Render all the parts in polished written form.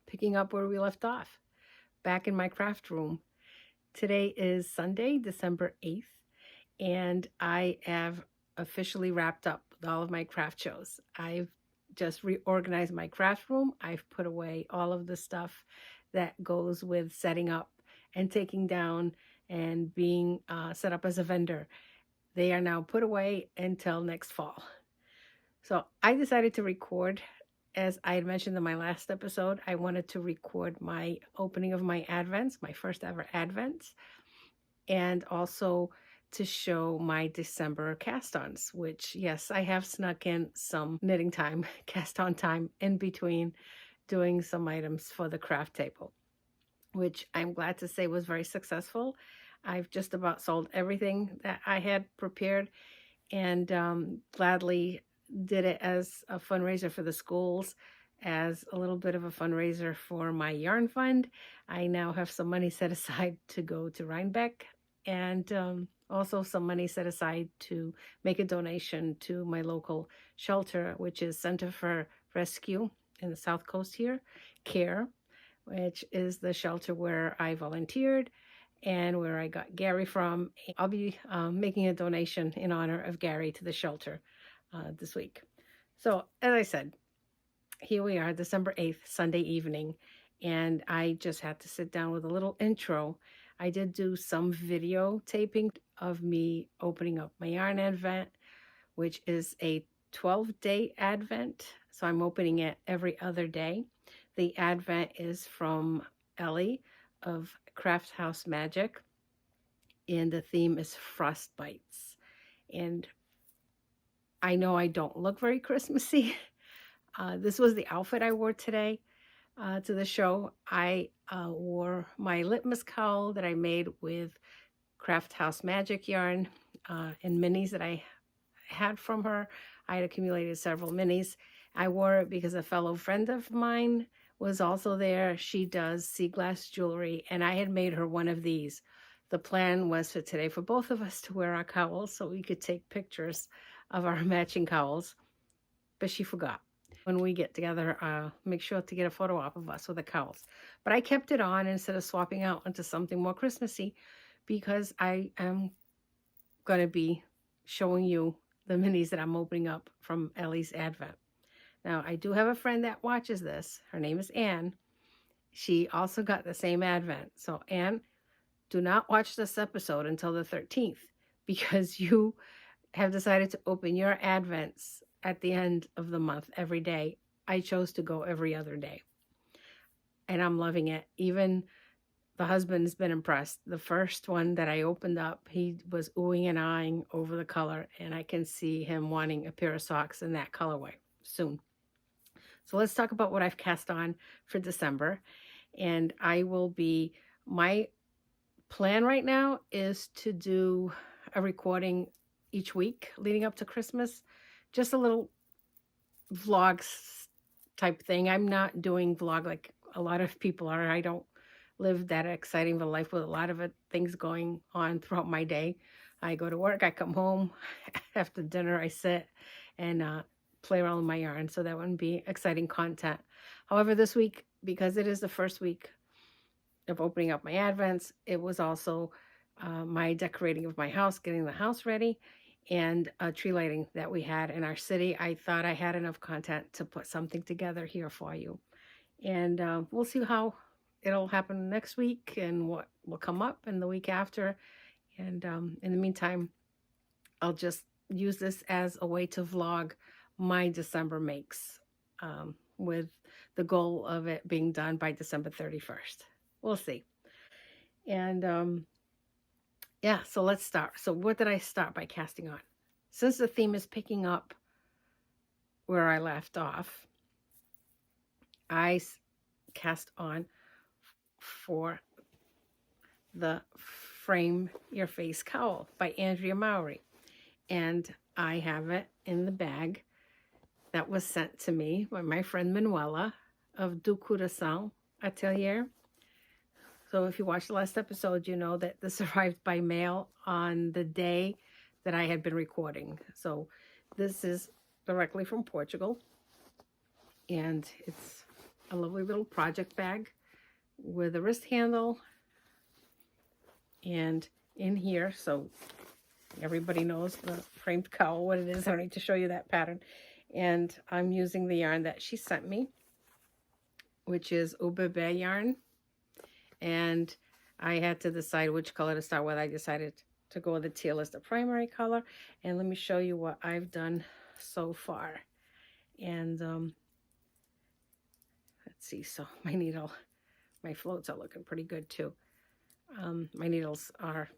picking up where we left off, back in my craft room. Today is Sunday, December 8th, and I have officially wrapped up with all of my craft shows. I've just reorganized my craft room. I've put away all of the stuff that goes with setting up and taking down and being set up as a vendor. They are now put away until next fall. So I decided to record, as I had mentioned in my last episode, I wanted to record my opening of my Advents, my first ever Advents, and also to show my December cast-ons, which, yes, I have snuck in some knitting time, cast-on time in between doing some items for the craft table, which I'm glad to say was very successful. I've just about sold everything that I had prepared, and gladly did it as a fundraiser for the schools, as a little bit of a fundraiser for my yarn fund. I now have some money set aside to go to Rhinebeck, and also some money set aside to make a donation to my local shelter, which is Center for Rescue in the Southcoast here, CARE, which is the shelter where I volunteered and where I got Gary from. I'll be making a donation in honor of Gary to the shelter this week. So, as I said, here we are, December 8th, Sunday evening, and I just had to sit down with a little intro. I did do some video taping of me opening up my yarn advent, which is a 12-day advent, so I'm opening it every other day. The advent is from Ellie of Craft House Magic, and the theme is Frostbites. And I know I don't look very Christmassy. This was the outfit I wore today to the show. I wore my litmus cowl that I made with Craft House Magic yarn and minis that I had from her. I had accumulated several minis. I wore it because a fellow friend of mine was also there. She does sea glass jewelry, and I had made her one of these. The plan was for today for both of us to wear our cowls so we could take pictures of our matching cowls, but she forgot. When we get together, make sure to get a photo op of us with the cowls. But I kept it on instead of swapping out into something more Christmassy, because I am going to be showing you the minis that I'm opening up from Ellie's Advent. Now, I do have a friend that watches this. Her name is Anne. She also got the same Advent. So, Anne, do not watch this episode until the 13th, because you have decided to open your Advents at the end of the month every day. I chose to go every other day, and I'm loving it. Even the husband's been impressed. The first one that I opened up, he was oohing and eyeing over the color, and I can see him wanting a pair of socks in that colorway soon. So let's talk about what I've cast on for December. And my plan right now is to do a recording each week leading up to Christmas, just a little vlog type thing. I'm not doing vlog like a lot of people are. I don't live that exciting of a life with a lot of things going on throughout my day. I go to work, I come home, after dinner I sit and play around with my yarn, so that wouldn't be exciting content. However, this week, because it is the first week of opening up my Advents, it was also my decorating of my house, getting the house ready, and tree lighting that we had in our city. I thought I had enough content to put something together here for you. And we'll see how it'll happen next week and what will come up in the week after. And in the meantime, I'll just use this as a way to vlog my December makes, with the goal of it being done by December 31st. We'll see. And yeah, so let's start. So what did I start by casting on? Since the theme is picking up where I left off, I cast on for the Frame Your Face Cowl by Andrea Mowry. And I have it in the bag that was sent to me by my friend Manuela of Du Courasson Atelier. So if you watched the last episode, you know that this arrived by mail on the day that I had been recording. So this is directly from Portugal, and it's a lovely little project bag with a wrist handle. And in here, so everybody knows the framed cowl, what it is. I don't need to show you that pattern. And I'm using the yarn that she sent me, which is Bem-vindo yarn. And I had to decide which color to start with. I decided to go with the teal as the primary color. And let me show you what I've done so far. And let's see, so my needle, my floats are looking pretty good too. My needles are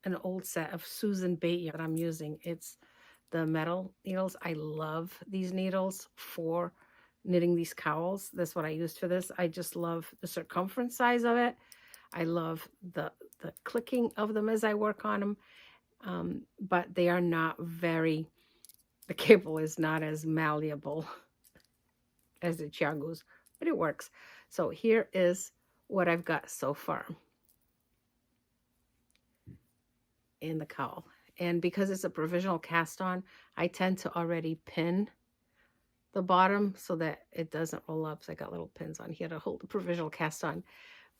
an old set of Susan bait yarn that I'm using. It's the metal needles. I love these needles for knitting these cowls. That's what I used for this. I just love the circumference size of it. I love the clicking of them as I work on them. But they are not very, the cable is not as malleable as the Chiago's, but it works. So here is what I've got so far in the cowl. And because it's a provisional cast on, I tend to already pin the bottom so that it doesn't roll up. So I got little pins on here to hold the provisional cast on,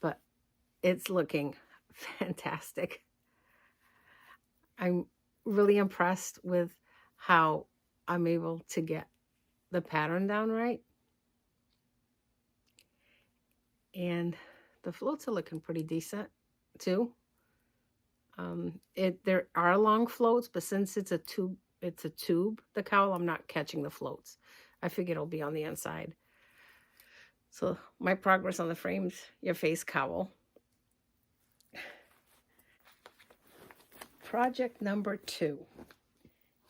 but it's looking fantastic. I'm really impressed with how I'm able to get the pattern down right. And the floats are looking pretty decent too. There are long floats, but since it's a tube, the cowl, I'm not catching the floats. I figure it'll be on the inside. So my progress on the framed your face cowl. Project number 2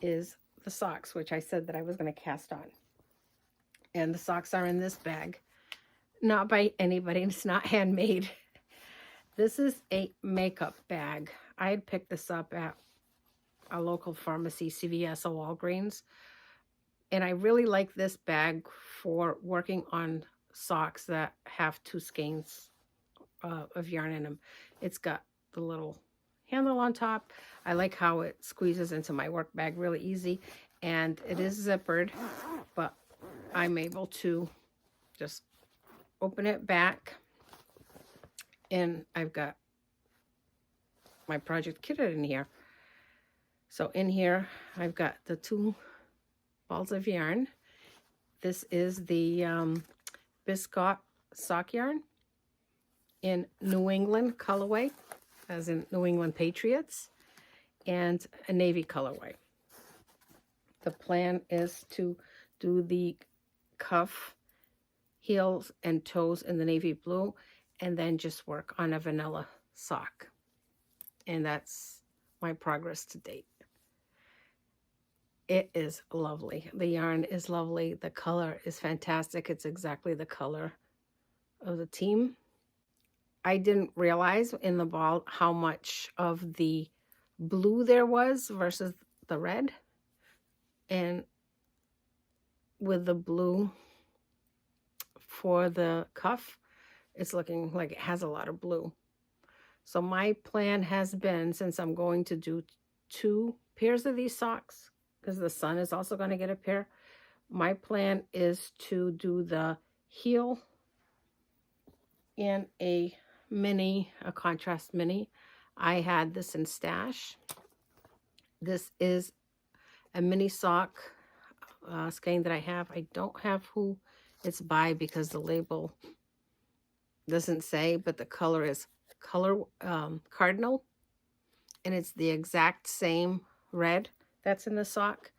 is the socks, which I said that I was going to cast on. And the socks are in this bag. Not by anybody, it's not handmade. This is a makeup bag. I had picked this up at a local pharmacy, CVS or Walgreens. And I really like this bag for working on socks that have 2 skeins of yarn in them. It's got the little handle on top. I like how it squeezes into my work bag really easy. And it is zippered, but I'm able to just open it back. And I've got my project kitted in here. So in here, I've got the 2 balls of yarn. This is the Biscuit sock yarn in New England colorway, as in New England Patriots, and a navy colorway. The plan is to do the cuff, heels, and toes in the navy blue, and then just work on a vanilla sock. And that's my progress to date. It is lovely. The yarn is lovely. The color is fantastic. It's exactly the color of the team. I didn't realize in the ball how much of the blue there was versus the red. And with the blue for the cuff, it's looking like it has a lot of blue. So my plan has been, since I'm going to do 2 pairs of these socks, because the son is also going to get a pair, my plan is to do the heel in a contrast mini. I had this in stash. This is a mini sock skein that I have. I don't have who it's by because the label doesn't say, but the color is cardinal, and it's the exact same red that's in the sock.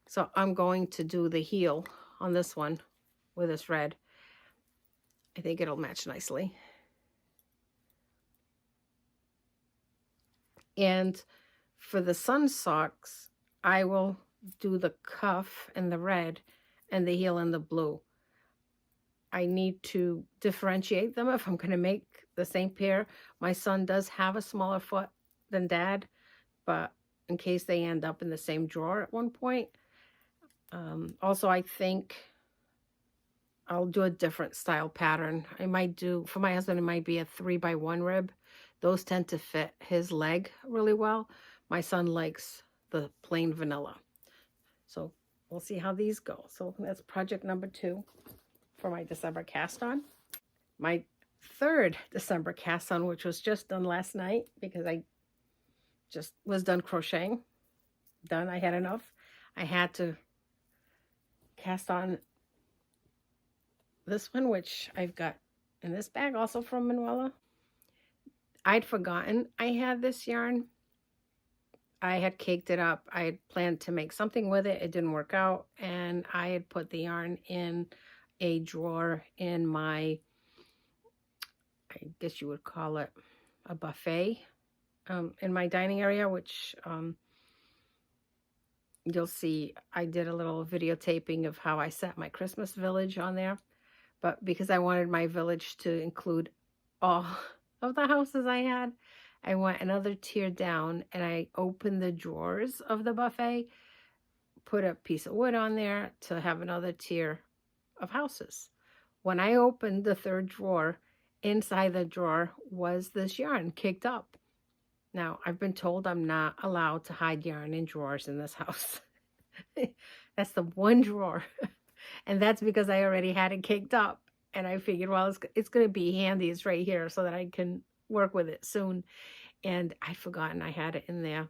So I'm going to do the heel on this one with this red. I think it'll match nicely. And for the sun socks, I will do the cuff in the red and the heel in the blue. I need to differentiate them if I'm going to make the same pair. My son does have a smaller foot than Dad, but in case they end up in the same drawer at one point. Also, I think I'll do a different style pattern. I might do, for my husband, it might be a 3x1 rib. Those tend to fit his leg really well. My son likes the plain vanilla. So we'll see how these go. So that's project number 2. for my December cast on. My third December cast on, which was just done last night because I just was done crocheting. Done. I had enough. I had to cast on this one, which I've got in this bag, also from Manuela. I'd forgotten I had this yarn. I had caked it up. I had planned to make something with it. It didn't work out. And I had put the yarn in a drawer in my, I guess you would call it a buffet, in my dining area, which you'll see I did a little videotaping of how I set my Christmas village on there. But because I wanted my village to include all of the houses I had, I went another tier down and I opened the drawers of the buffet, put a piece of wood on there to have another tier of houses. When I opened the third drawer, inside the drawer was this yarn caked up. Now, I've been told I'm not allowed to hide yarn in drawers in this house. That's the one drawer. And that's because I already had it caked up. And I figured, well, it's going to be handy. It's right here so that I can work with it soon. And I'd forgotten I had it in there.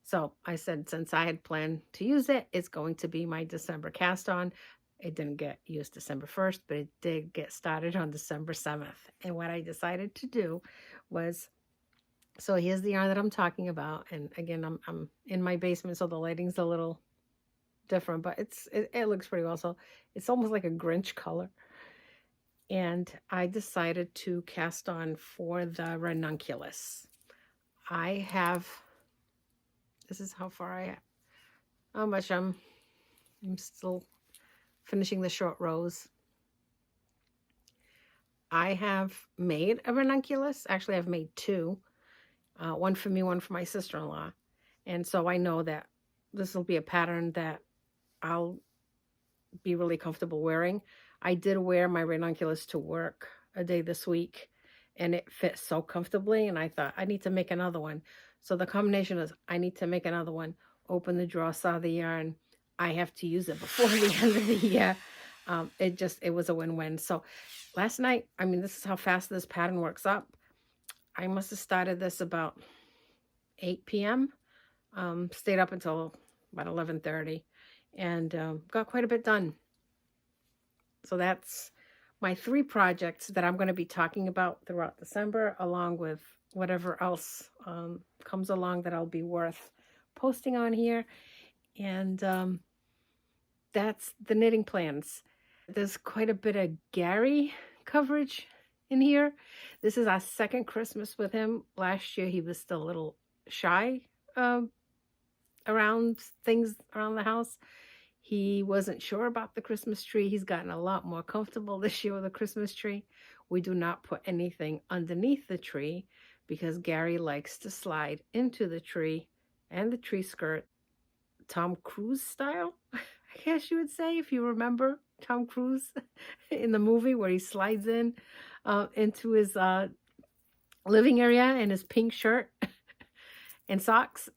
So I said, since I had planned to use it, it's going to be my December cast on. It didn't get used December 1st, but it did get started on December 7th. And what I decided to do was, so here's the yarn that I'm talking about. And again, I'm in my basement, so the lighting's a little different, but it looks pretty well. So it's almost like a Grinch color. And I decided to cast on for the Ranunculus. I have, this is how far how much I'm still finishing the short rows. I have made a Ranunculus. Actually, I've made two. One for me, one for my sister-in-law. And so I know that this will be a pattern that I'll be really comfortable wearing. I did wear my Ranunculus to work a day this week, and it fit so comfortably, and I thought, I need to make another one. So the combination is, I need to make another one, open the drawer, saw the yarn. I have to use it before the end of the year. It was a win-win. So last night, I mean, this is how fast this pattern works up. I must have started this about 8 p.m., stayed up until about 11:30, and got quite a bit done. So that's my 3 projects that I'm going to be talking about throughout December, along with whatever else comes along that I'll be worth posting on here. And that's the knitting plans. There's quite a bit of Gary coverage in here. This is our second Christmas with him. Last year he was still a little shy around things around the house. He wasn't sure about the Christmas tree. He's gotten a lot more comfortable this year with the Christmas tree. We do not put anything underneath the tree because Gary likes to slide into the tree and the tree skirt, Tom Cruise style, I guess you would say, if you remember Tom Cruise in the movie where he slides in into his living area in his pink shirt and socks.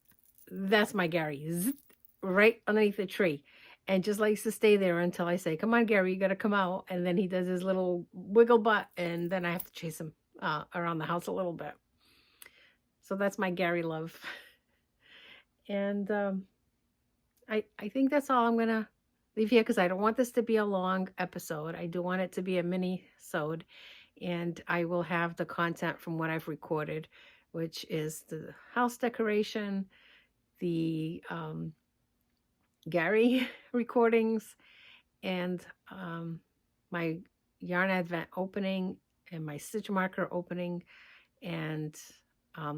That's my Gary, right underneath the tree. And just likes to stay there until I say, come on, Gary, you got to come out. And then he does his little wiggle butt, and then I have to chase him around the house a little bit. So that's my Gary love. And I think that's all I'm going to leave here because I don't want this to be a long episode. I do want it to be a mini-sode. And I will have the content from what I've recorded, which is the house decoration, the Gary recordings, and my yarn advent opening and my stitch marker opening, and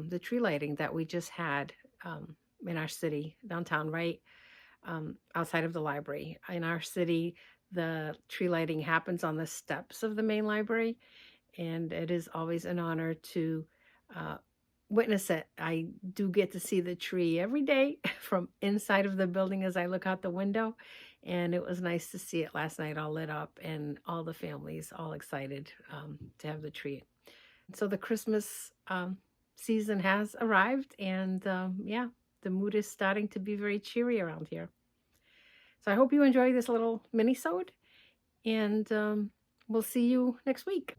the tree lighting that we just had in our city, downtown, right outside of the library. In our city, the tree lighting happens on the steps of the main library, and it is always an honor to witness it. I do get to see the tree every day from inside of the building as I look out the window, and it was nice to see it last night all lit up and all the families all excited to have the tree. So the Christmas season has arrived, and yeah, the mood is starting to be very cheery around here. So I hope you enjoy this little mini-sode, and We'll see you next week.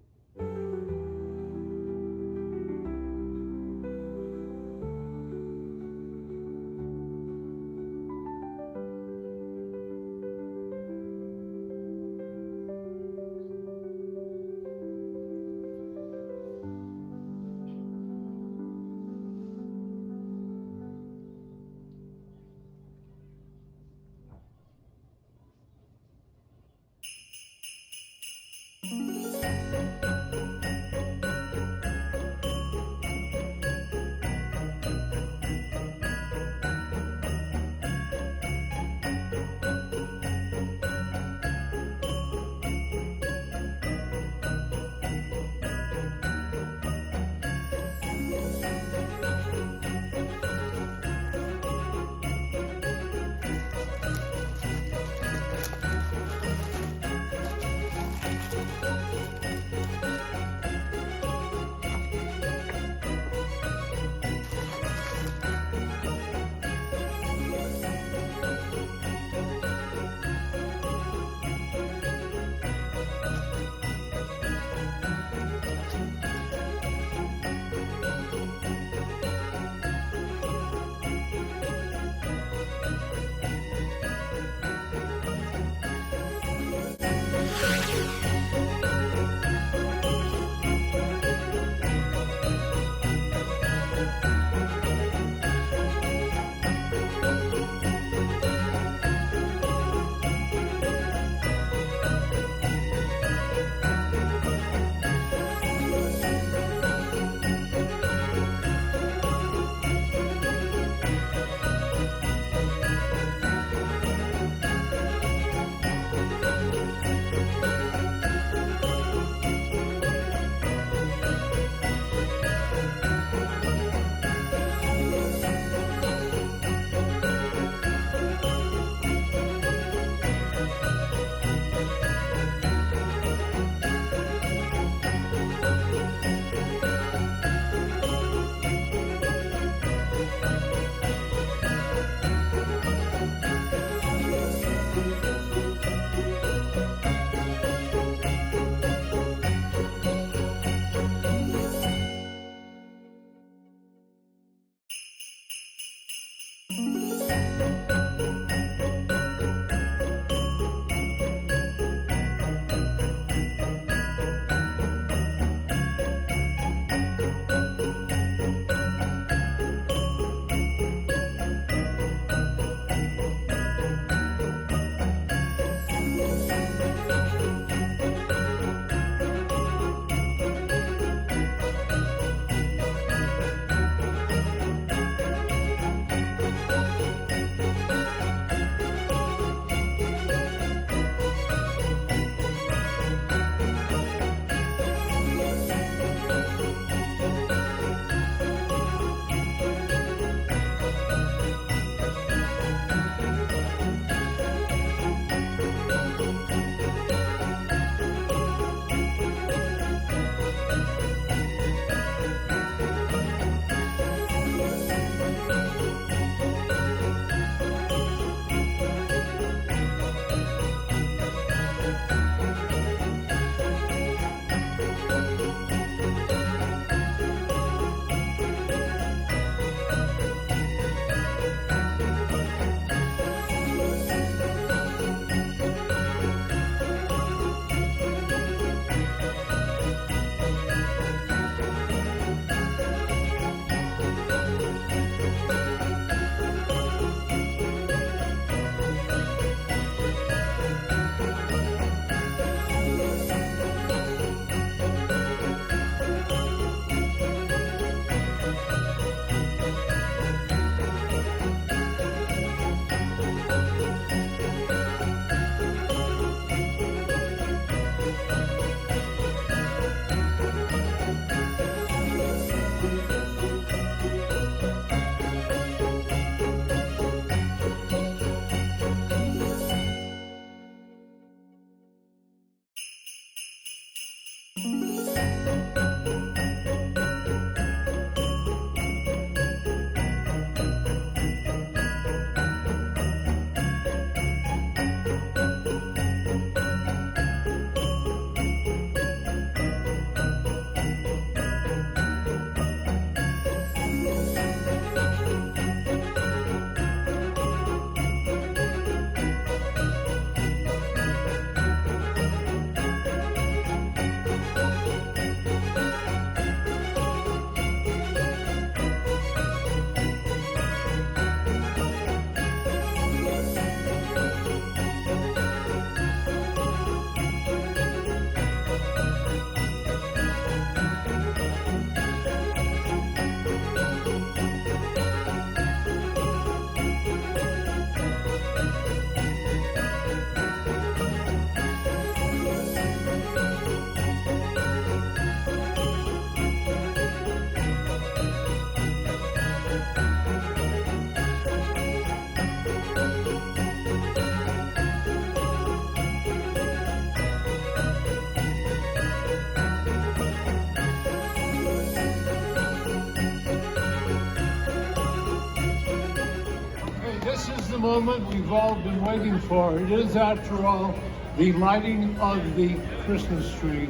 the moment we've all been waiting for. It is, after all, the lighting of the Christmas tree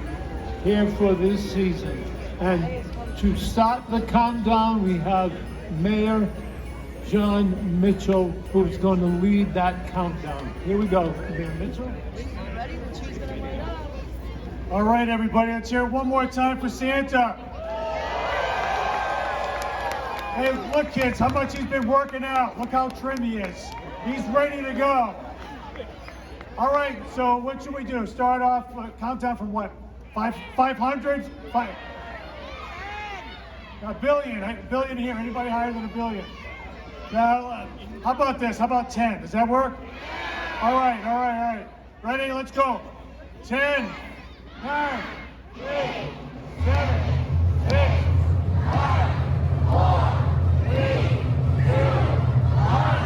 here for this season. And to start the countdown, we have Mayor John Mitchell, who's going to lead that countdown. Here we go, Mayor Mitchell. Ready? The tree's gonna light up. All right, everybody, let's hear it one more time for Santa. Hey, look, kids, how much he's been working out. Look how trim he is. He's ready to go. All right, so what should we do? Start off, countdown from what? 500? A billion. A billion here. Anybody higher than a billion? Now, how about this? How about 10? Does that work? All right. Ready? Let's go. 10, 9, 8, 7, 6, 5, 4, 3, 2, 1.